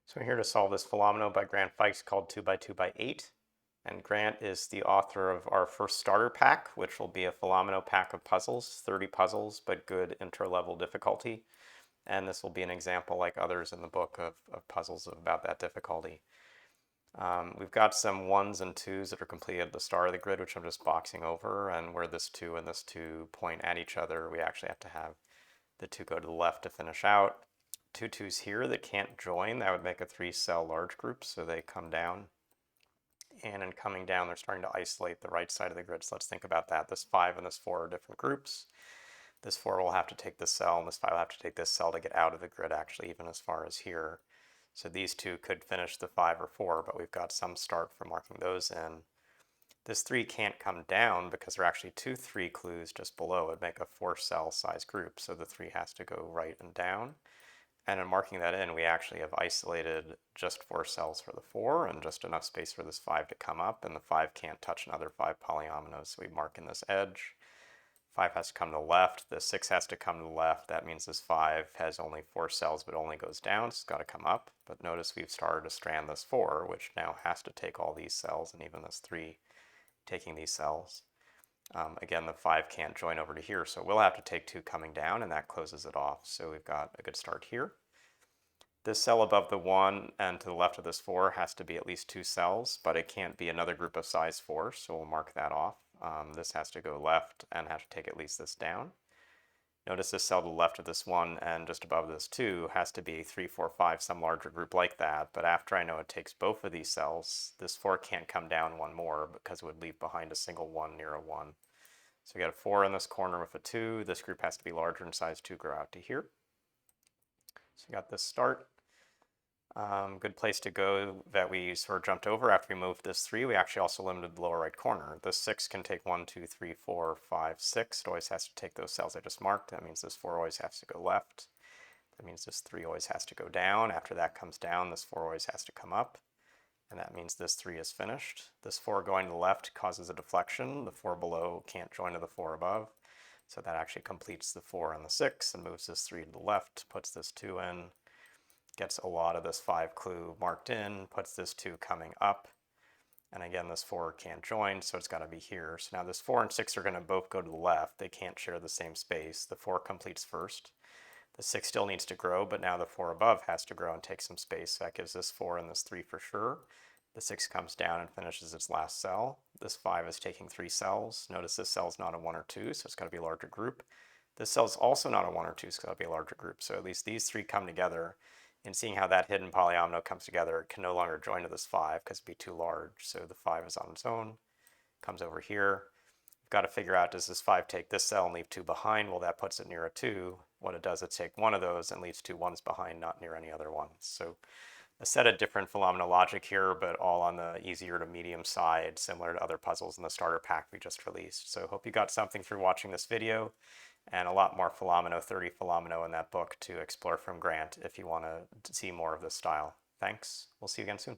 So we're here to solve this Fillomino by Grant Fikes called 2x2x8. And Grant is the author of our first starter pack, which will be a Fillomino pack of puzzles, 30 puzzles, but good inter-level difficulty. And this will be an example, like others in the book, of puzzles about that difficulty. We've got some 1s and 2s that are completed at the start of the grid, which I'm just boxing over. And where this 2 and this 2 point at each other, we actually have to have the 2 go to the left to finish out. 2s here that can't join, that would make a 3-cell large group, so they come down. And in coming down, they're starting to isolate the right side of the grid. So let's think about that. This 5 and this 4 are different groups. This 4 will have to take this cell, and this 5 will have to take this cell to get out of the grid, actually, even as far as here. So these 2 could finish the 5 or 4, but we've got some start for marking those in. This 3 can't come down because there are actually 2 3 clues just below. It'd make a 4-cell size group, so the 3 has to go right and down. And in marking that in, we actually have isolated just 4 cells for the 4 and just enough space for this 5 to come up, and the 5 can't touch another 5 polyominoes, so we mark in this edge. 5 has to come to the left, the 6 has to come to the left. That means this 5 has only 4 cells but only goes down, so it's got to come up. But notice we've started to strand this 4, which now has to take all these cells, and even this 3 taking these cells. Again, the 5 can't join over to here, so we'll have to take 2 coming down, and that closes it off. So we've got a good start here. This cell above the 1 and to the left of this 4 has to be at least 2 cells, but it can't be another group of size 4, so we'll mark that off. This has to go left and have to take at least this down. Notice this cell to the left of this 1 and just above this 2 has to be 3, 4, 5, some larger group like that, but after I know it takes both of these cells, this 4 can't come down one more because it would leave behind a single 1 near a 1. So we got a 4 in this corner with a 2. This group has to be larger in size to grow out to here. So we got this start. Good place to go that we sort of jumped over after we moved this 3. We actually also limited the lower right corner. This 6 can take 1, 2, 3, 4, 5, 6. It always has to take those cells I just marked. That means this 4 always has to go left. That means this 3 always has to go down. After that comes down, this 4 always has to come up. And that means this 3 is finished. This 4 going to the left causes a deflection. The 4 below can't join to the 4 above. So that actually completes the 4 and the 6 and moves this 3 to the left, puts this 2 in, gets a lot of this 5 clue marked in, puts this 2 coming up. And again, this 4 can't join, so it's got to be here. So now this 4 and 6 are going to both go to the left. They can't share the same space. The 4 completes first. The 6 still needs to grow, but now the 4 above has to grow and take some space. So that gives this 4 and this 3 for sure. The 6 comes down and finishes its last cell. This 5 is taking 3 cells. Notice this cell is not a 1 or 2, so it's got to be a larger group. This cell is also not a 1 or 2, so it's got to be a larger group. So at least these 3 come together. And seeing how that hidden polyomino comes together, it can no longer join to this 5 because it'd be too large. So the 5 is on its own, comes over here. We've got to figure out, does this 5 take this cell and leave 2 behind? Well, that puts it near a 2. What it does is take one of those and leaves 2 1s behind, not near any other ones. So a set of different Fillomino logic here, but all on the easier to medium side, similar to other puzzles in the starter pack we just released. So hope you got something through watching this video, and a lot more Fillomino, 30 Fillomino in that book to explore from Grant if you want to see more of this style. Thanks. We'll see you again soon.